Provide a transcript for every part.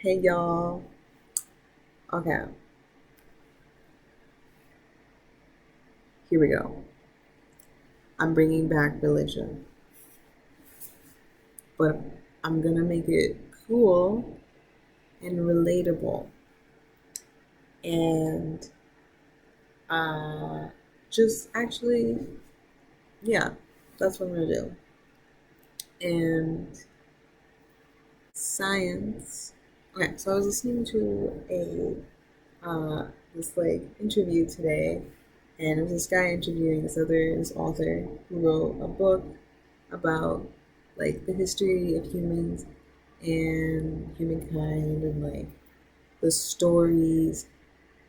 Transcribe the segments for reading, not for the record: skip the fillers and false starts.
Hey y'all. Okay, here we go. I'm bringing back religion, but I'm gonna make it cool and relatable and uh, just actually, yeah, that's what I'm gonna do. And science. Okay, so I was listening to this like interview today, and it was this guy interviewing this author who wrote a book about like the history of humans and humankind and like the stories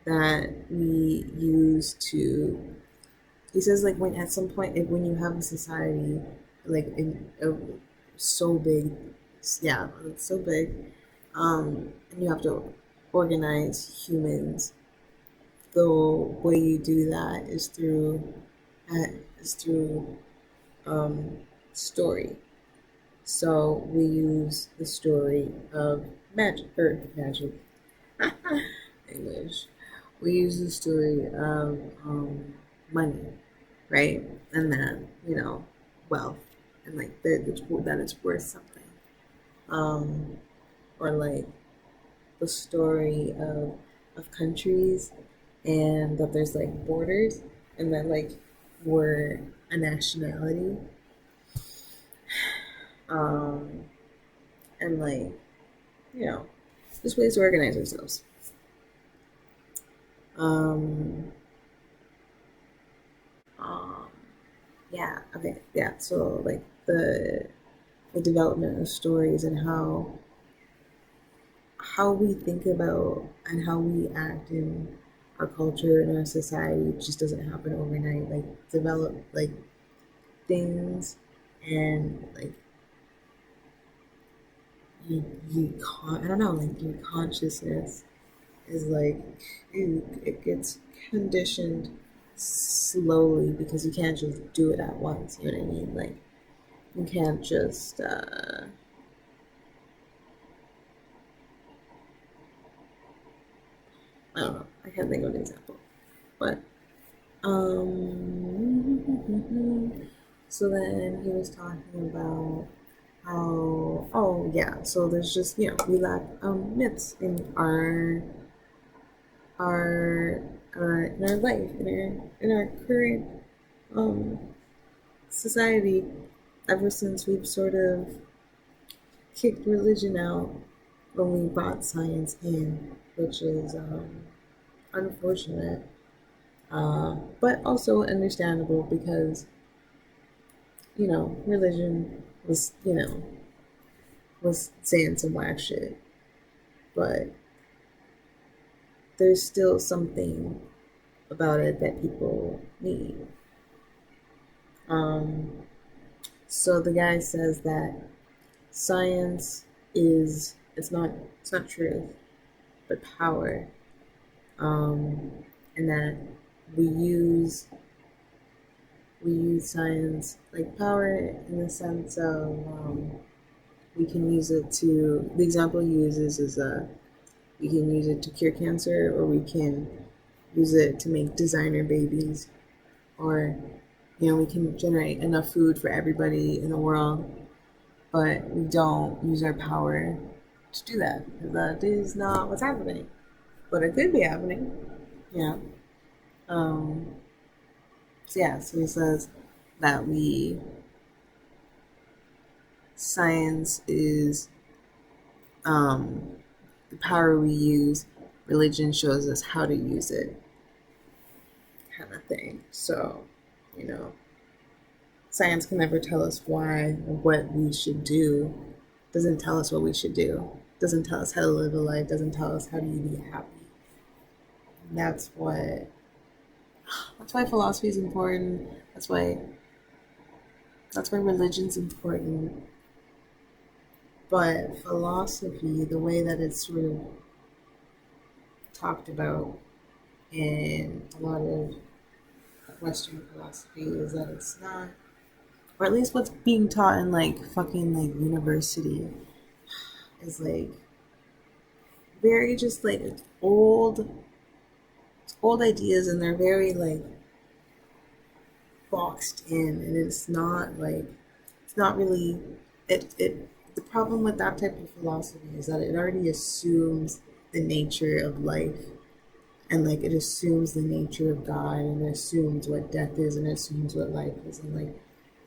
that we use to. He says like when at some point like, when you have a society like so big, yeah, it's so big, and you have to organize humans. The way you do that uh, is through um, story. So we use the story of magic, English. We use the story of money, right? And then, wealth, and like that it's worth something. Um, or like the story of countries and that there's like borders and that like we're a nationality. Um, and like, you know, just ways to organize ourselves. Um, um, yeah, okay, yeah. So like the development of stories and how we think about and how we act in our culture and our society just doesn't happen overnight. Like develop like things and like I don't know, like your consciousness is like it gets conditioned slowly because you can't just do it at once. You know what I mean? Like you can't just I don't know. I can't think of an example, but so then he was talking about how so there's just we lack myths in our in our life in our current um society ever since we've sort of kicked religion out when we brought science in, which is unfortunate, but also understandable because religion was saying some whack shit, but there's still something about it that people need. Um, so the guy says that science is it's not truth, but power, and that we use we use science like power in the sense of we can use it to. The example he uses is we can use it to cure cancer, or we can use it to make designer babies, or we can generate enough food for everybody in the world, but we don't use our power to do that. That is not what's happening, but it could be happening. Yeah. Um, so he says that we science is the power we use. Religion shows us how to use it, kind of thing. So, you know, science can never tell us why or what we should do. Doesn't tell us what we should do. Doesn't tell us how to live a life. Doesn't tell us how to be happy. And that's why philosophy is important. That's why religion's important. But philosophy, the way that it's sort of talked about in a lot of Western philosophy, is that it's not, or at least what's being taught in like fucking like university, is like very just like old ideas, and they're very like boxed in, and it's not like it's not really it the problem with that type of philosophy is that it already assumes the nature of life, and like it assumes the nature of God, and it assumes what death is, and it assumes what life is, and like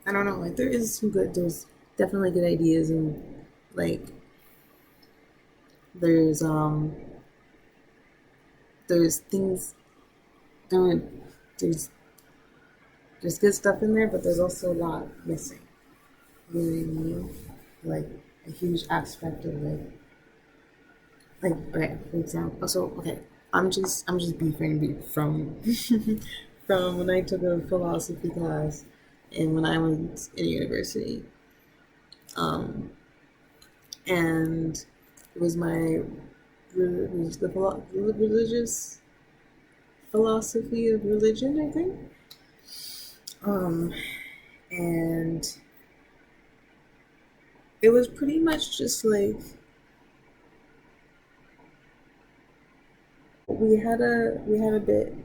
I don't know, like there's definitely good ideas, and like there's um there's things there there's there's good stuff in there, but there's also a lot missing. You know what I mean? Like a huge aspect of like okay, for example. So okay, I'm just beefing from from when I took a philosophy class and when I was in university. Um, and it was my it was the religious philosophy of religion, I think. Um, and it was pretty much just like we had a bit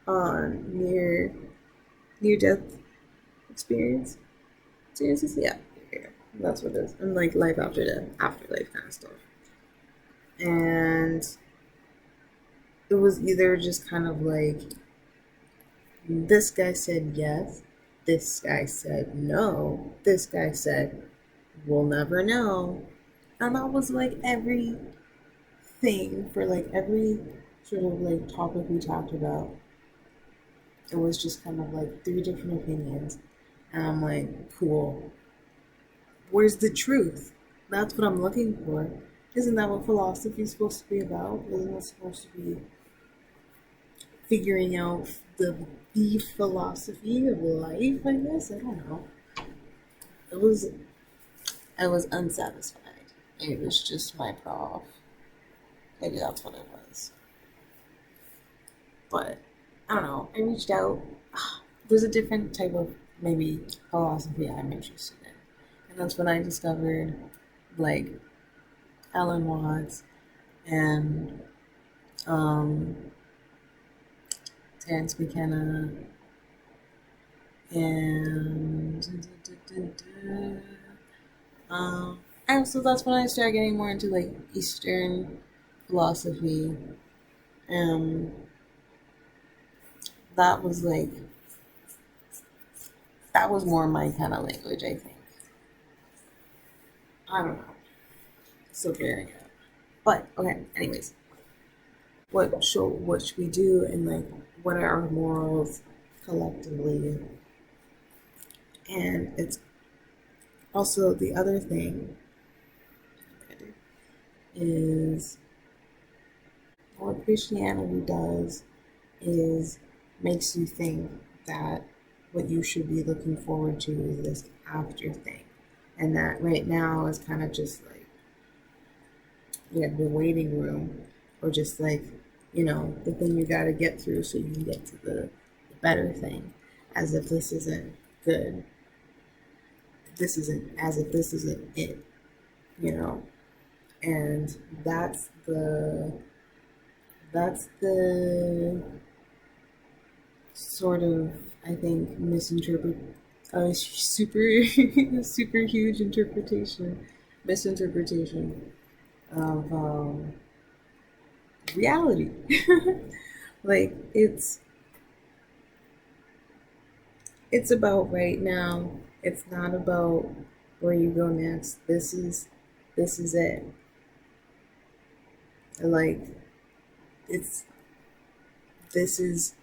on near death experience experiences. Yeah, yeah, that's what it is. And like life after death, afterlife kind of stuff. And it was either just kind of like this guy said yes, this guy said no, this guy said we'll never know, and that was like every thing for like every sort of like topic we talked about. It was just kind of like three different opinions. And I'm like, cool. Where's the truth? That's what I'm looking for. Isn't that what philosophy is supposed to be about? Isn't it supposed to be figuring out the philosophy of life, I guess? I don't know. It was I was unsatisfied. It was just my prof. Maybe that's what it was. But I don't know. I reached out. There's a different type of maybe philosophy I'm interested in. And that's when I discovered like Alan Watts and um, Terence McKenna and and so that's when I started getting more into like Eastern philosophy. And that was like that was more my kind of language, I think. I don't know. Still figuring it out. But okay, anyways, what should we do, and like what are our morals collectively? And it's also the other thing is what Christianity does is makes you think that what you should be looking forward to is this after thing. And that right now is kind of just like the waiting room, or just like, the thing you got to get through so you can get to the better thing, as if this isn't good. This isn't, as if this isn't it, you know? And that's the sort of, I think, super, super huge misinterpretation of reality. Like it's about right now. It's not about where you go next. This is it. Like it's this is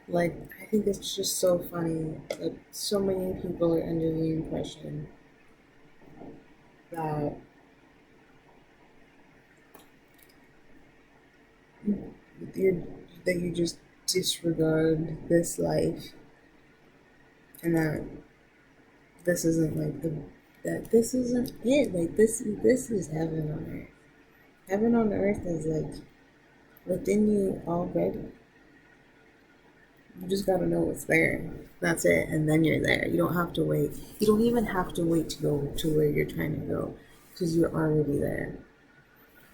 like I think it's just so funny that so many people are under the impression that you're that you just disregard this life, and that this isn't like that this isn't it. Like this is heaven on earth. Heaven on earth is like within you already. You just gotta know it's there. That's it, and then you're there. You don't have to wait. You don't even have to wait to go to where you're trying to go. because you're already there.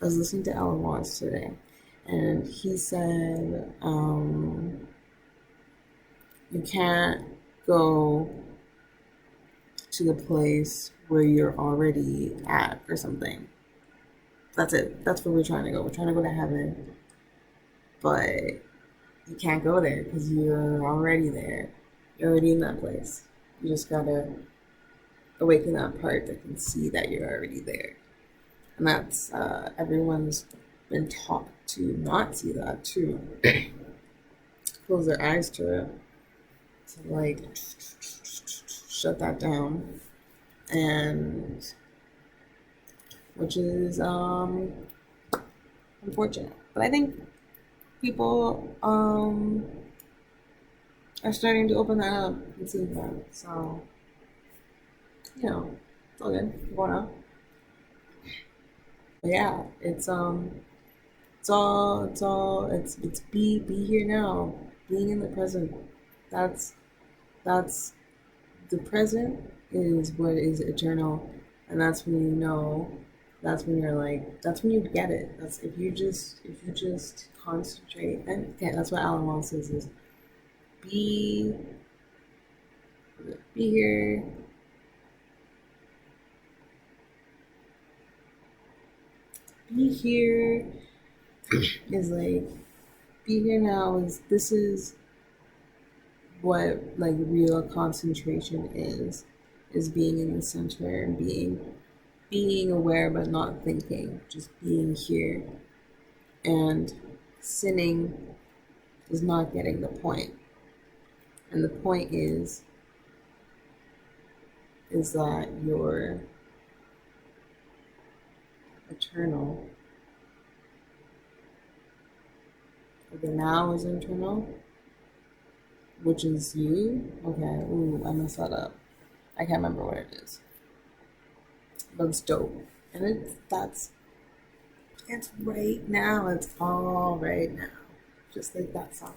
I was listening to Alan Watts today, and he said you can't go to the place where you're already at or something. That's it. That's where we're trying to go. We're trying to go to heaven, but you can't go there because you're already there. You're already in that place. You just gotta awaken that part that can see that you're already there. And that's everyone's been taught to not see that too. Close their eyes to it. To like shut that down. And which is unfortunate. But I think people are starting to open that up and see that. So, it's all good. Going on. But yeah, it's be here now, being in the present. That's that's the present is what is eternal, and that's when you know. That's when you're like. That's when you get it. That's if you just concentrate. And okay, that's what Alan Watts says is be be here. Be here is like be here now is what like real concentration is being in the center and being aware but not thinking, just being here. And sinning is not getting the point. And the point is that you're eternal. The now is eternal, which is you. Okay, ooh, I messed that up. I can't remember what it is. But it's dope. And it's right now. It's all right now. Just like that song.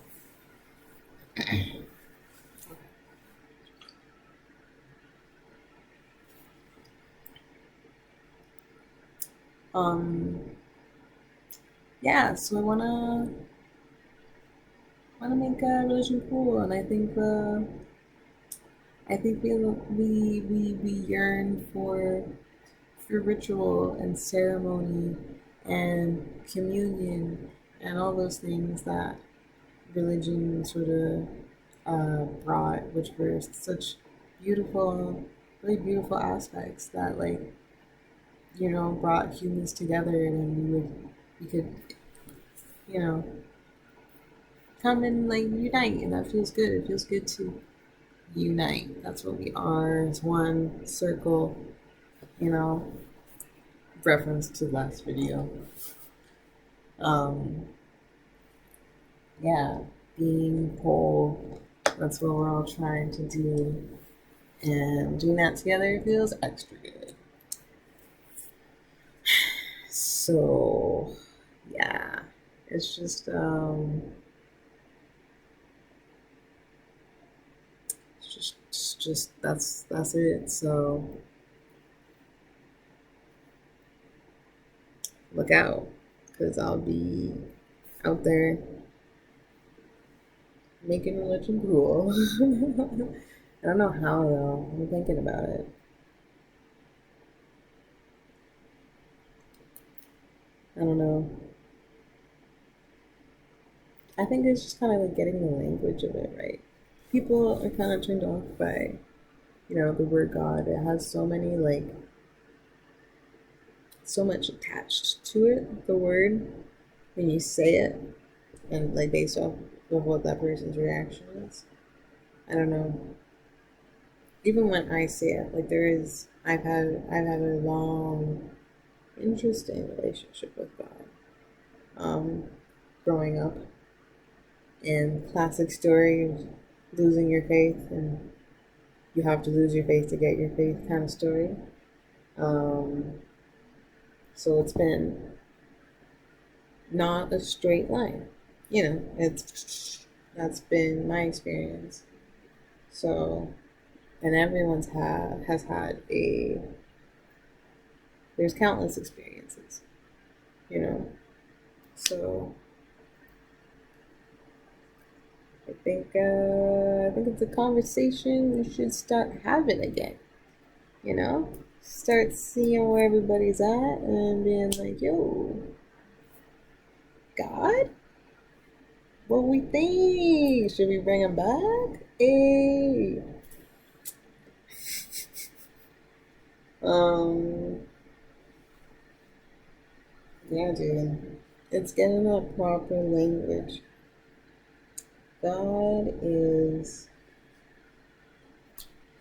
Um yeah, so I wanna make religion cool, and I think we yearn for ritual and ceremony and communion and all those things that religion sort of brought, which were such beautiful, really beautiful aspects that like brought humans together, and we could you know come and like unite, and that feels good. It feels good to unite. That's what we are, as one circle. You know, reference to last video. Um, yeah, being whole. That's what we're all trying to do, and doing that together feels extra good. So, yeah, it's just that's it. So look out, because I'll be out there making religion cool. I don't know how though. I'm thinking about it. I don't know. I think it's just kind of like getting the language of it right. People are kind of turned off by, the word God. It has so many like so much attached to it. The word when you say it, and like based off of what that person's reaction is. I don't know. Even when I say it, like I've had a long, interesting relationship with God. Growing up, and classic story of losing your faith, and you have to lose your faith to get your faith kind of story. Um, so it's been not a straight line. It's that's been my experience. So, and everyone's has had There's countless experiences, you know. So I think it's a conversation we should start having again. You know, start seeing where everybody's at and being like, "Yo, God, what we think? Should we bring him back?" Hey, um, yeah, dude, it's getting a proper language. God is,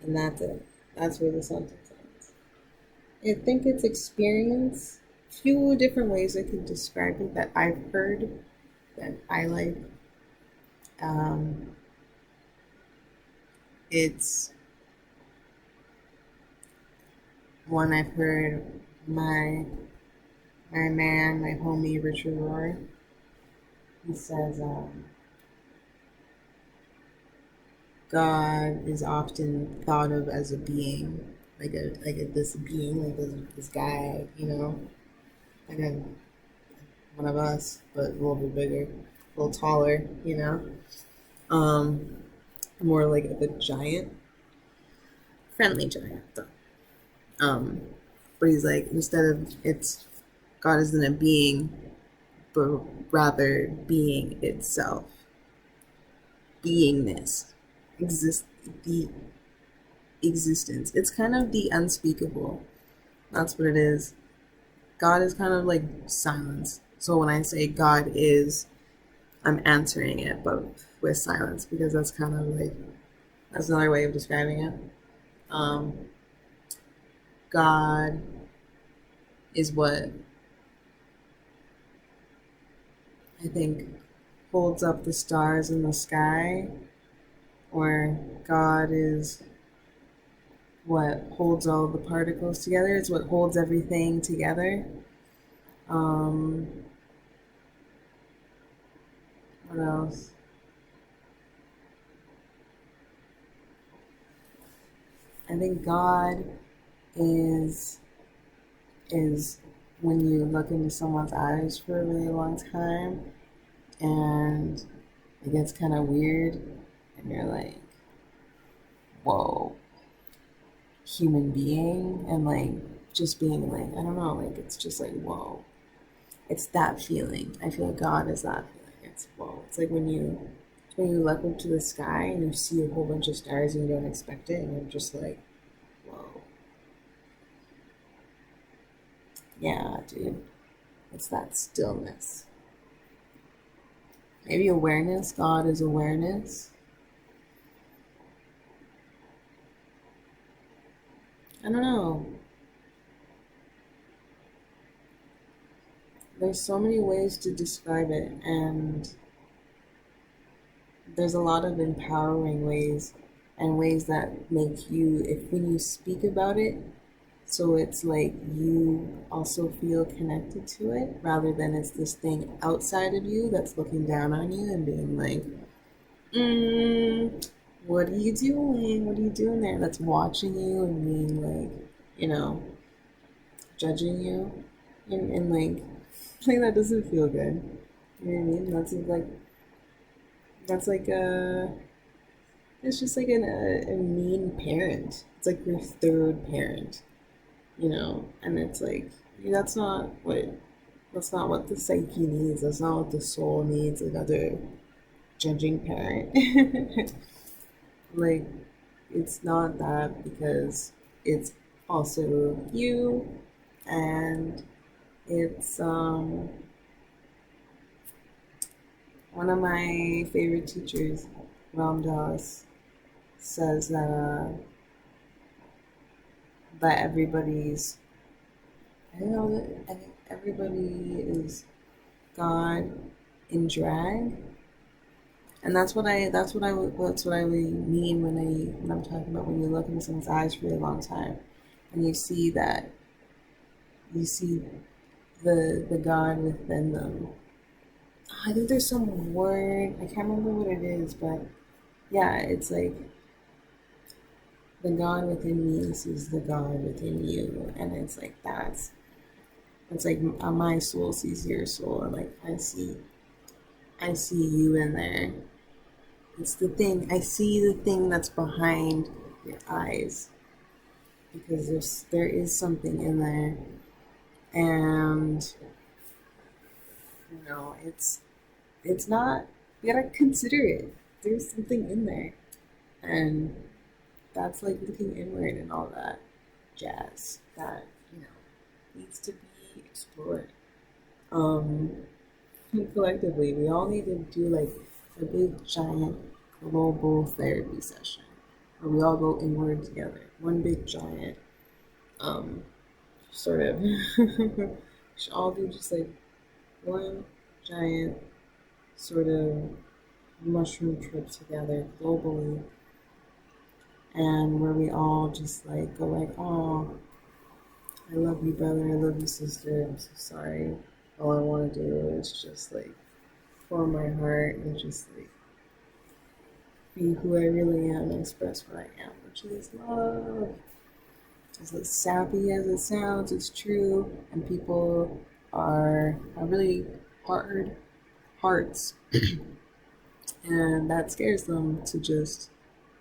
and that's it. That's where the sentence ends. I think it's experience. Few different ways I could describe it that I've heard that I like. Um, it's one I've heard my my homie Richard Rohr. He says God is often thought of as a being, this being, this guy, like a one of us, but a little bit bigger, a little taller, um, more like a giant, friendly giant though. Um, but he's like, instead of it's God isn't a being, but rather being itself, beingness, exist the existence. It's kind of the unspeakable. That's what it is. God is kind of like silence. So when I say God is, I'm answering it, but with silence because that's kind of like that's another way of describing it. Um, God is what I think holds up the stars in the sky, or God is what holds all the particles together. It's what holds everything together. Um, what else? I think God is is when you look into someone's eyes for a really long time and it gets kind of weird and you're like, whoa, human being, and like just being like, I don't know, like it's just like, whoa. It's that feeling. I feel like God is that feeling. It's whoa. It's like when you look up to the sky and you see a whole bunch of stars and you don't expect it and you're just like, whoa. Yeah, dude. It's that stillness. Maybe awareness. God is awareness. I don't know. There's so many ways to describe it, and there's a lot of empowering ways and ways that make you, if when you speak about it, so it's like you also feel connected to it rather than it's this thing outside of you that's looking down on you and being like, what are you doing? What are you doing there? That's watching you and being like, you know, judging you. And like, like that doesn't feel good. You know what I mean? That's like it's just like a mean parent. It's like your third parent, and it's like that's not what the psyche needs. That's not what the soul needs. Another judging parent. Like it's not that because it's also you, and it's one of my favorite teachers, Ram Dass, says that everybody's I think everybody is God in drag, and that's what I really mean when I'm talking about when you look into someone's eyes for a long time, and you see the God within them. I think there's some word I can't remember what it is, but yeah, it's like the God within me sees the God within you, and it's like It's like my soul sees your soul, and like I see you in there. It's the thing. I see the thing that's behind your eyes because there is something in there, and it's not. You gotta consider it. There's something in there, and that's like looking inward and all that jazz that needs to be explored. Um, Collectively, we all need to do like a big giant global therapy session where we all go inward together. One big giant, um, sort of. We should all do just like one giant sort of mushroom trip together globally, and where we all just like go like, oh, I love you, brother. I love you, sister. I'm so sorry. All I want to do is just like pour my heart and just like be who I really am and express what I am, which is love. As sappy as it sounds, it's true, and people are really hard hearts, and that scares them to just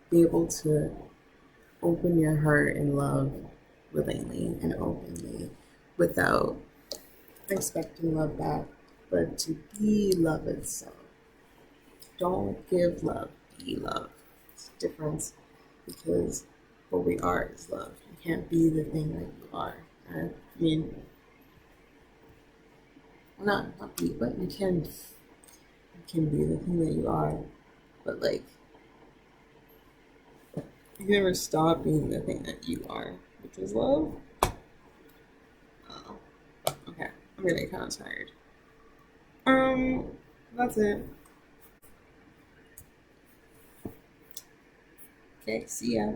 be able to open your heart and love willingly and openly without expecting love back, but to be love itself. Don't give love, be love. It's a difference because what we are is love. You can't be the thing that you are. I mean, not be, but you can be the thing that you are. But like, you can never stop being the thing that you are, which is love. Oh, okay, I'm getting kind of tired. Um, that's it. Okay, see ya.